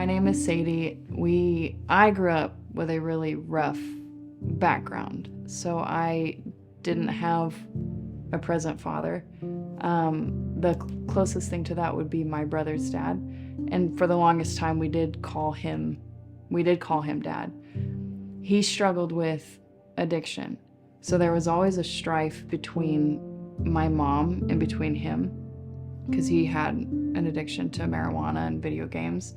my name is Sadie. I grew up with a really rough background, so I didn't have a present father. The closest thing to that would be my brother's dad, and for the longest time we did call him dad. He struggled with addiction, so there was always a strife between my mom and between him, because he had an addiction to marijuana and video games.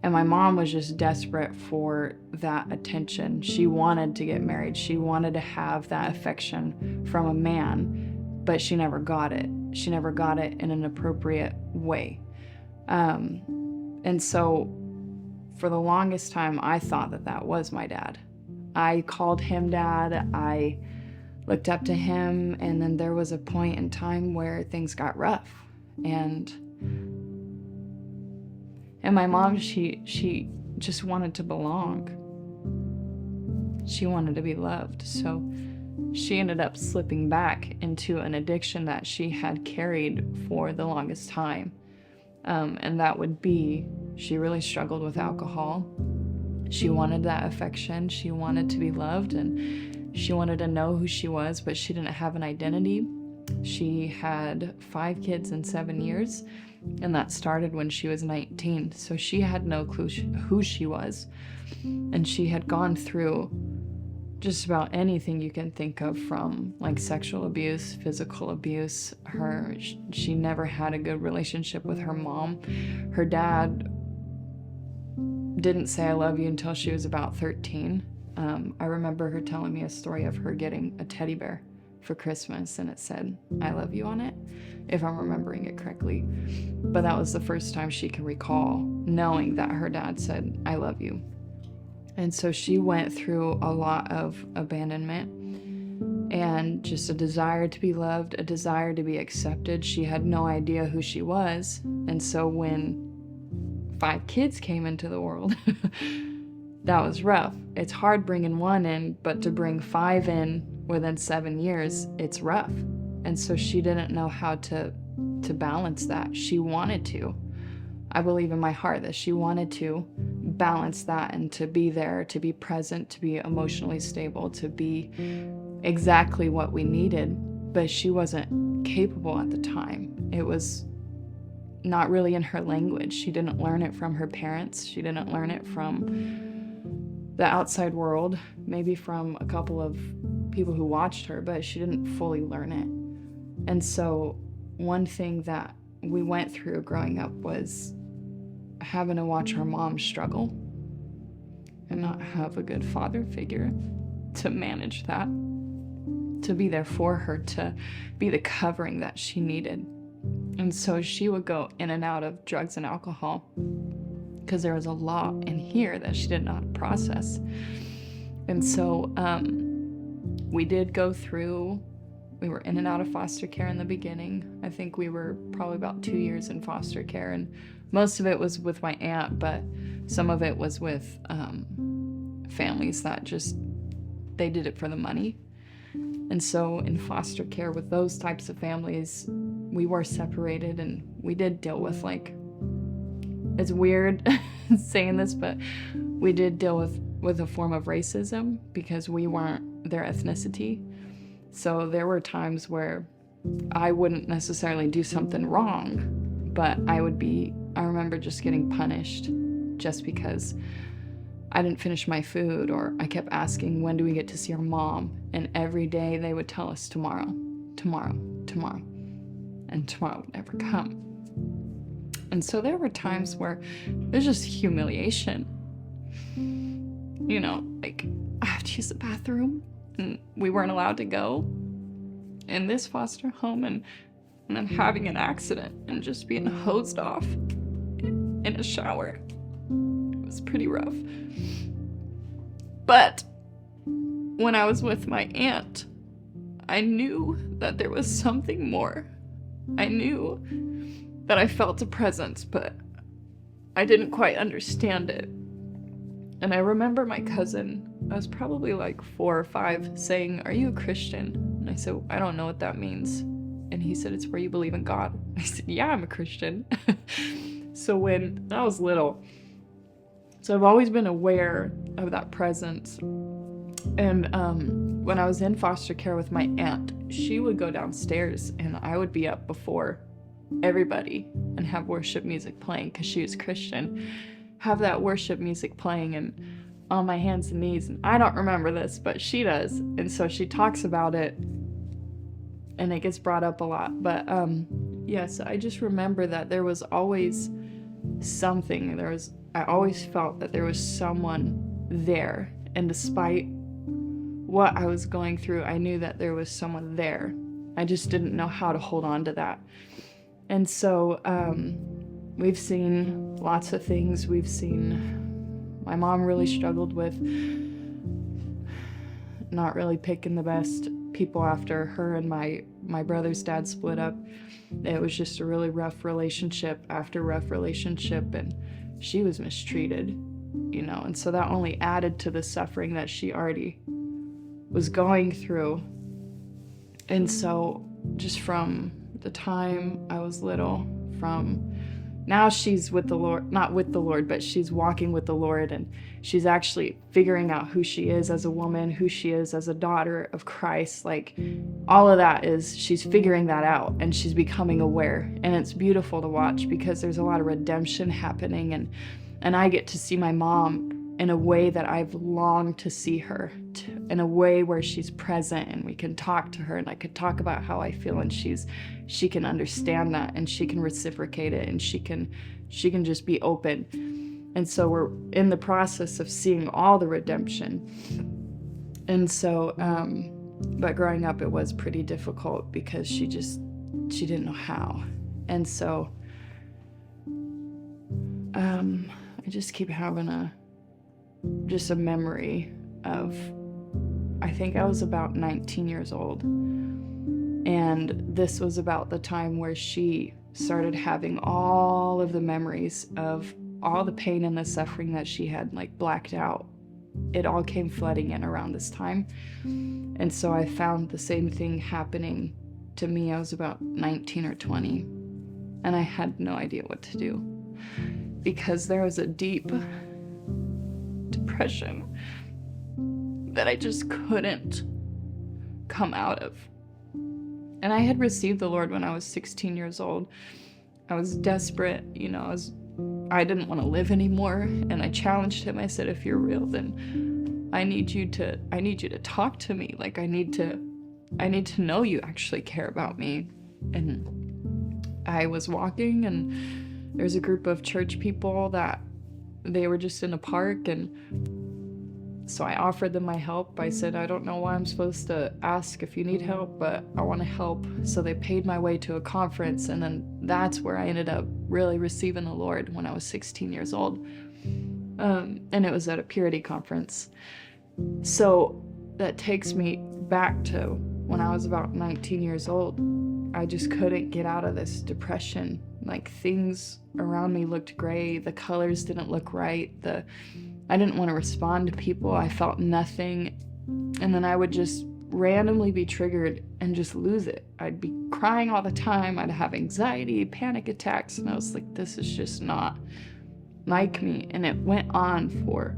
And my mom was just desperate for that attention. She wanted to get married. She wanted to have that affection from a man, but she never got it. She never got it in an appropriate way. And so for the longest time, I thought that was my dad. I called him dad. I looked up to him, and then there was a point in time where things got rough. And my mom, she just wanted to belong. She wanted to be loved. So she ended up slipping back into an addiction that she had carried for the longest time. And that would be, she really struggled with alcohol. She wanted that affection. She wanted to be loved, and she wanted to know who she was, but she didn't have an identity. She had 5 kids in 7 years, and that started when she was 19. So she had no clue who she was, and she had gone through just about anything you can think of, from like sexual abuse, physical abuse. She never had a good relationship with her mom. Her dad didn't say I love you until she was about 13. I remember her telling me a story of her getting a teddy bear for Christmas, and it said I love you on it, if I'm remembering it correctly. But that was the first time she can recall knowing that her dad said I love you. And so she went through a lot of abandonment and just a desire to be loved, a desire to be accepted. She had no idea who she was. And so when 5 kids came into the world, that was rough. It's hard bringing 1 in, but to bring 5 in within 7 years, it's rough. And so she didn't know how to balance that. She wanted to. I believe in my heart that she wanted to balance that and to be there, to be present, to be emotionally stable, to be exactly what we needed, but she wasn't capable at the time. It was not really in her language. She didn't learn it from her parents. She didn't learn it from the outside world, maybe from a couple of people who watched her, but she didn't fully learn it. And so one thing that we went through growing up was having to watch her mom struggle and not have a good father figure to manage that, to be there for her, to be the covering that she needed. And so she would go in and out of drugs and alcohol because there was a lot in here that she did not process. And so we did go through, we were in and out of foster care in the beginning. I think we were probably about 2 years in foster care, and most of it was with my aunt, but some of it was with families that just, they did it for the money. And so in foster care with those types of families, we were separated, and we did deal with, like, it's weird saying this, but we did deal with a form of racism because we weren't their ethnicity. So there were times where I wouldn't necessarily do something wrong, but I remember just getting punished just because I didn't finish my food, or I kept asking, when do we get to see our mom? And every day they would tell us tomorrow, tomorrow, tomorrow. And tomorrow would never come. And so there were times where there's just humiliation. You know, like, I have to use the bathroom, and we weren't allowed to go in this foster home, and then having an accident and just being hosed off in a shower. It was pretty rough. But when I was with my aunt, I knew that there was something more. I knew that I felt a presence, but I didn't quite understand it. And I remember my cousin, I was probably like 4 or 5, saying, "Are you a Christian?" And I said, "I don't know what that means." And he said, "It's where you believe in God." I said, "Yeah, I'm a Christian." So when I was little, So I've always been aware of that presence. And when I was in foster care with my aunt, she would go downstairs and I would be up before everybody and have worship music playing, because she was Christian. Have that worship music playing and on my hands and knees. And I don't remember this, but she does. And so she talks about it and it gets brought up a lot. But yes, I just remember that there was always something. I always felt that there was someone there. And despite what I was going through, I knew that there was someone there. I just didn't know how to hold on to that. And so we've seen lots of things. We've seen my mom really struggled with not really picking the best people after her and my brother's dad split up. It was just a really rough relationship after rough relationship, and she was mistreated, and so that only added to the suffering that she already was going through. And so just from the time I was little, from now she's with the Lord, not with the Lord, but she's walking with the Lord, and she's actually figuring out who she is as a woman, who she is as a daughter of Christ. Like, all of that she's figuring that out, and she's becoming aware. And it's beautiful to watch because there's a lot of redemption happening, and I get to see my mom in a way that I've longed to see her, in a way where she's present and we can talk to her, and I could talk about how I feel, and she can understand that, and she can reciprocate it, and she can just be open. And so we're in the process of seeing all the redemption. And so but growing up, it was pretty difficult because she didn't know how. And so I just keep having a memory of, I think I was about 19 years old, and this was about the time where she started having all of the memories of all the pain and the suffering that she had blacked out. It all came flooding in around this time. And so I found the same thing happening to me. I was about 19 or 20, and I had no idea what to do, because there was a deep depression that I just couldn't come out of. And I had received the Lord when I was 16 years old. I was desperate, I didn't want to live anymore, and I challenged him. I said, if you're real, then I need you to talk to me. Like, I need to know you actually care about me. And I was walking, and there's a group of church people that they were just in a park, and so I offered them my help. I said, I don't know why I'm supposed to ask if you need help, but I want to help. So they paid my way to a conference, and then that's where I ended up really receiving the Lord when I was 16 years old. And it was at a purity conference. So that takes me back to when I was about 19 years old. I just couldn't get out of this depression. Like, things around me looked gray. The colors didn't look right. I didn't want to respond to people. I felt nothing. And then I would just randomly be triggered and just lose it. I'd be crying all the time. I'd have anxiety, panic attacks. And I was like, this is just not like me. And it went on for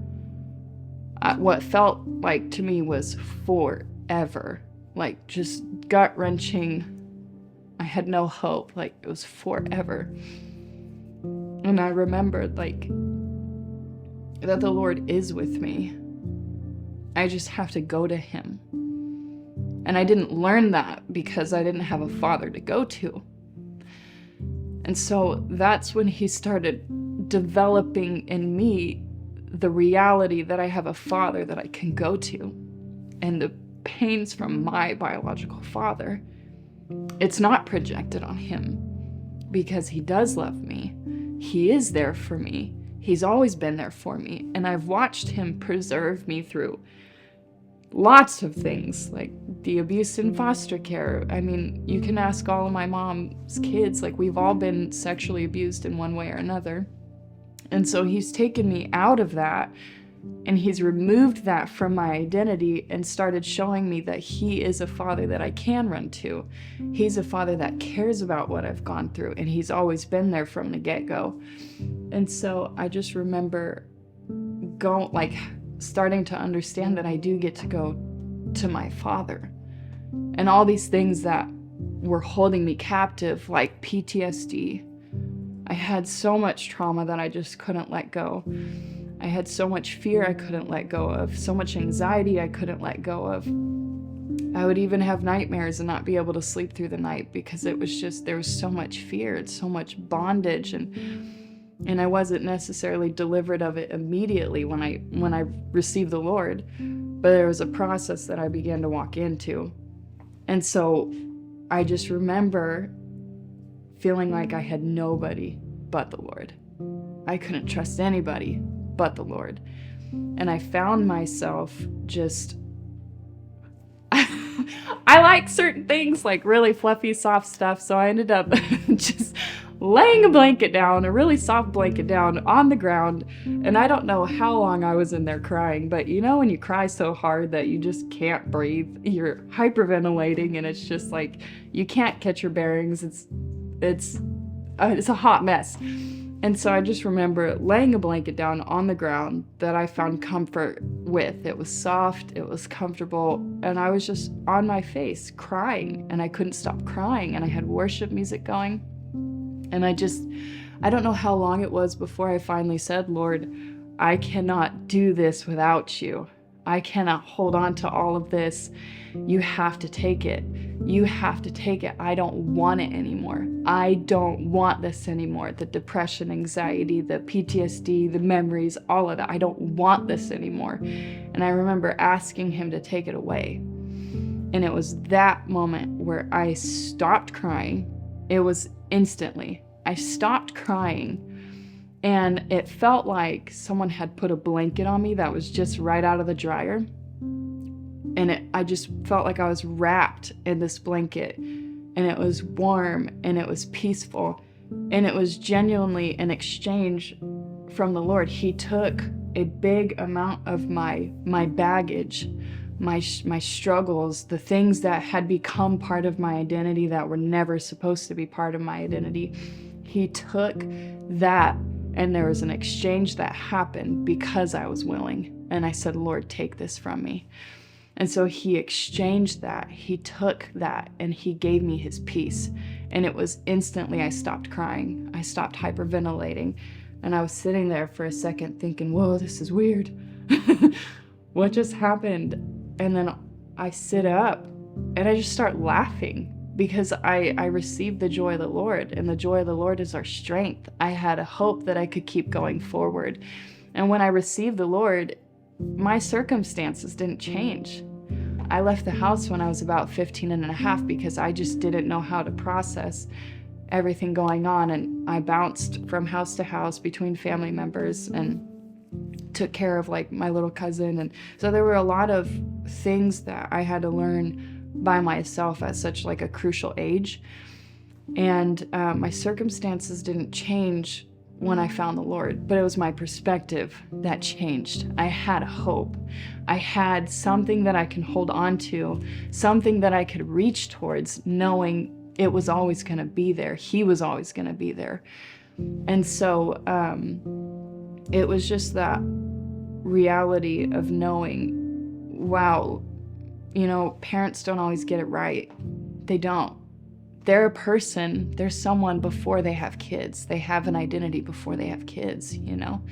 what felt like to me was forever. Like, just gut-wrenching. I had no hope. Like, it was forever. And I remembered, that the Lord is with me. I just have to go to him. And I didn't learn that because I didn't have a father to go to. And so that's when he started developing in me the reality that I have a father that I can go to. And the pains from my biological father, it's not projected on him, because he does love me. He is there for me. He's always been there for me. And I've watched him preserve me through lots of things, like the abuse in foster care. I mean, you can ask all of my mom's kids, we've all been sexually abused in one way or another. And so he's taken me out of that, and he's removed that from my identity and started showing me that he is a father that I can run to. He's a father that cares about what I've gone through, and he's always been there from the get-go. And so I just remember starting to understand that I do get to go to my Father. And all these things that were holding me captive, like PTSD. I had so much trauma that I just couldn't let go. I had so much fear I couldn't let go of, so much anxiety I couldn't let go of. I would even have nightmares and not be able to sleep through the night because it was just, there was so much fear and so much bondage, and I wasn't necessarily delivered of it immediately when I received the Lord, but there was a process that I began to walk into. And so I just remember feeling like I had nobody but the Lord. I couldn't trust anybody but the Lord. And I found myself just, I like certain things, like really fluffy, soft stuff. So I ended up just laying a blanket down, a really soft blanket down on the ground. And I don't know how long I was in there crying, but you know, when you cry so hard that you just can't breathe, you're hyperventilating, and it's just like, you can't catch your bearings. It's a hot mess. And so I just remember laying a blanket down on the ground that I found comfort with. It was soft, it was comfortable, and I was just on my face crying, and I couldn't stop crying, and I had worship music going. And I don't know how long it was before I finally said, Lord, I cannot do this without you. I cannot hold on to all of this. You have to take it. You have to take it. I don't want it anymore. I don't want this anymore. The depression, anxiety, the PTSD, the memories, all of that. I don't want this anymore. And I remember asking him to take it away. And it was that moment where I stopped crying. It was instantly. I stopped crying. And it felt like someone had put a blanket on me that was just right out of the dryer. And I just felt like I was wrapped in this blanket. And it was warm and it was peaceful. And it was genuinely an exchange from the Lord. He took a big amount of my baggage, my struggles, the things that had become part of my identity that were never supposed to be part of my identity. He took that. And there was an exchange that happened because I was willing. And I said, Lord, take this from me. And so he exchanged that. He took that and he gave me his peace. And it was instantly I stopped crying. I stopped hyperventilating. And I was sitting there for a second thinking, whoa, this is weird. What just happened? And then I sit up and I just start laughing. Because I received the joy of the Lord, and the joy of the Lord is our strength. I had a hope that I could keep going forward. And when I received the Lord, my circumstances didn't change. I left the house when I was about 15 and a half because I just didn't know how to process everything going on. And I bounced from house to house between family members and took care of like my little cousin. And so there were a lot of things that I had to learn by myself at such like a crucial age. And my circumstances didn't change when I found the Lord, but it was my perspective that changed. I had hope. I had something that I can hold on to, something that I could reach towards, knowing it was always going to be there. He was always going to be there. And so it was just that reality of knowing, wow, you know, parents don't always get it right. They don't. They're a person, they're someone before they have kids. They have an identity before they have kids, you know?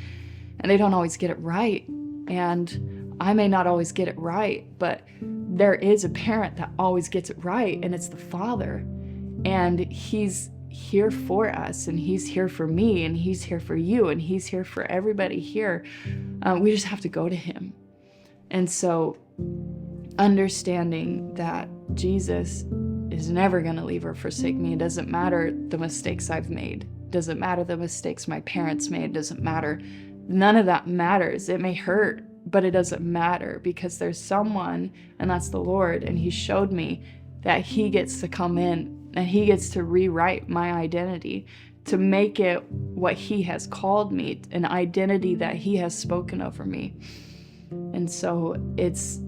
And they don't always get it right. And I may not always get it right, but there is a parent that always gets it right, and it's the Father. And he's here for us, and he's here for me, and he's here for you, and he's here for everybody here. We just have to go to him. And so understanding that Jesus is never going to leave or forsake me. It doesn't matter the mistakes I've made. It doesn't matter the mistakes my parents made. It doesn't matter. None of that matters. It may hurt, but it doesn't matter because there's someone, and that's the Lord, and he showed me that he gets to come in and he gets to rewrite my identity, to make it what he has called me, an identity that he has spoken over me. And so it's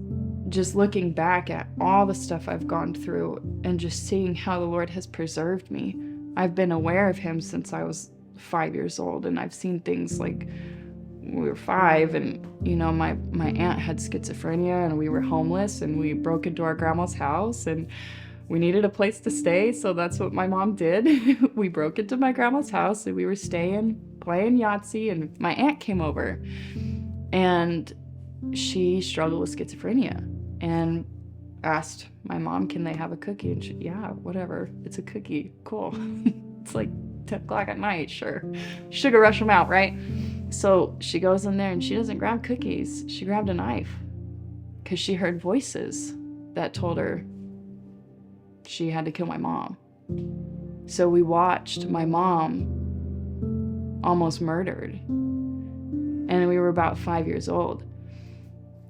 just looking back at all the stuff I've gone through and just seeing how the Lord has preserved me. I've been aware of him since I was 5 years old, and I've seen things like we were 5, and my aunt had schizophrenia, and we were homeless, and we broke into our grandma's house, and we needed a place to stay, so that's what my mom did. We broke into my grandma's house, and we were staying, playing Yahtzee, and my aunt came over, and she struggled with schizophrenia, and asked my mom, can they have a cookie? And she, yeah, whatever, it's a cookie, cool. It's like 10 o'clock at night, sure. Sugar rush them out, right? So she goes in there, and she doesn't grab cookies, she grabbed a knife, because she heard voices that told her she had to kill my mom. So we watched my mom almost murdered, and we were about 5 years old.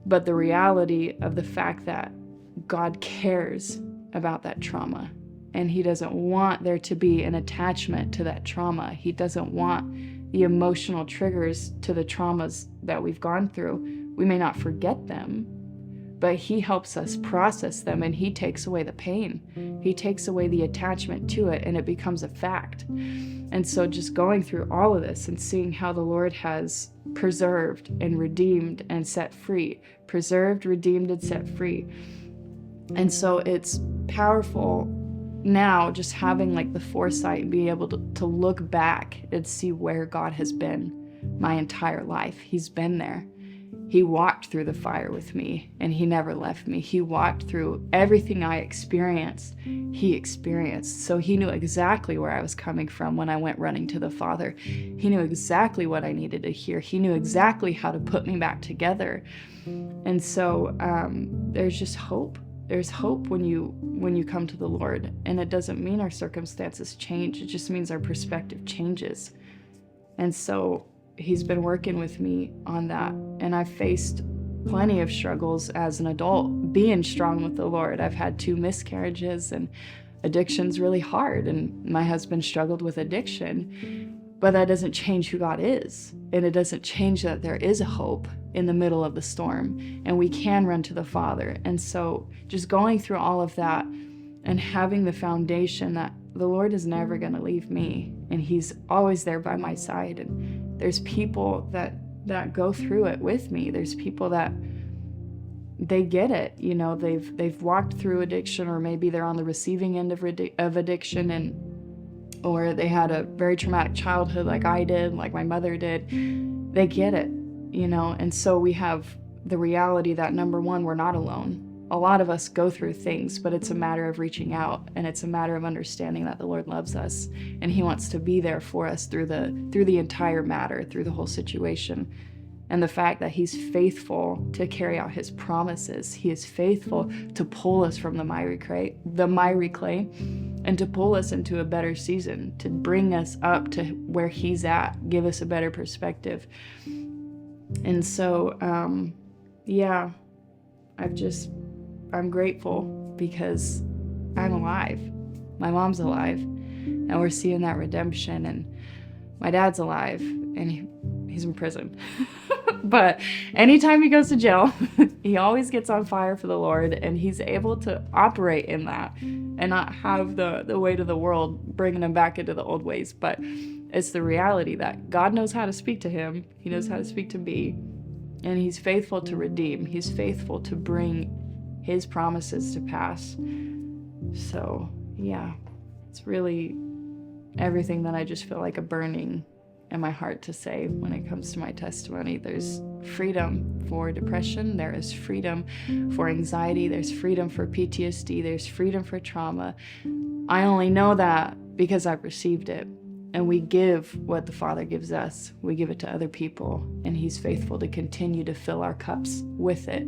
But the reality of the fact that God cares about that trauma, and he doesn't want there to be an attachment to that trauma. He doesn't want the emotional triggers to the traumas that we've gone through. We may not forget them, but he helps us process them, and he takes away the pain. He takes away the attachment to it, and it becomes a fact. And so just going through all of this and seeing how the Lord has preserved and redeemed and set free, preserved, redeemed, and set free. And so it's powerful now, just having like the foresight and being able to look back and see where God has been my entire life. He's been there. He walked through the fire with me, and he never left me. He walked through everything I experienced. He experienced. So he knew exactly where I was coming from when I went running to the Father. He knew exactly what I needed to hear. He knew exactly how to put me back together. And so there's just hope. There's hope when you come to the Lord, and it doesn't mean our circumstances change. It just means our perspective changes. And so he's been working with me on that, and I've faced plenty of struggles as an adult being strong with the Lord. I've had 2 miscarriages, and addiction's really hard, and my husband struggled with addiction, but that doesn't change who God is, and it doesn't change that there is a hope in the middle of the storm, and we can run to the Father. And so just going through all of that and having the foundation that the Lord is never going to leave me, and he's always there by my side. And there's people that go through it with me. There's people that they get it, they've walked through addiction, or maybe they're on the receiving end of addiction, or they had a very traumatic childhood like I did, like my mother did. They get it, and so we have the reality that, number one, we're not alone. A lot of us go through things, but it's a matter of reaching out, and it's a matter of understanding that the Lord loves us, and he wants to be there for us through the entire matter, through the whole situation. And the fact that he's faithful to carry out his promises. He is faithful to pull us from the miry clay, and to pull us into a better season, to bring us up to where he's at, give us a better perspective. And so, I'm grateful because I'm alive. My mom's alive, and we're seeing that redemption, and my dad's alive, and he's in prison. But anytime he goes to jail, he always gets on fire for the Lord, and he's able to operate in that and not have the weight of the world bringing him back into the old ways. But it's the reality that God knows how to speak to him. He knows how to speak to me, and he's faithful to redeem. He's faithful to bring his promises to pass. So, yeah, it's really everything that I just feel like a burning in my heart to say when it comes to my testimony. There's freedom for depression. There is freedom for anxiety. There's freedom for PTSD. There's freedom for trauma. I only know that because I've received it. And we give what the Father gives us. We give it to other people, and he's faithful to continue to fill our cups with it.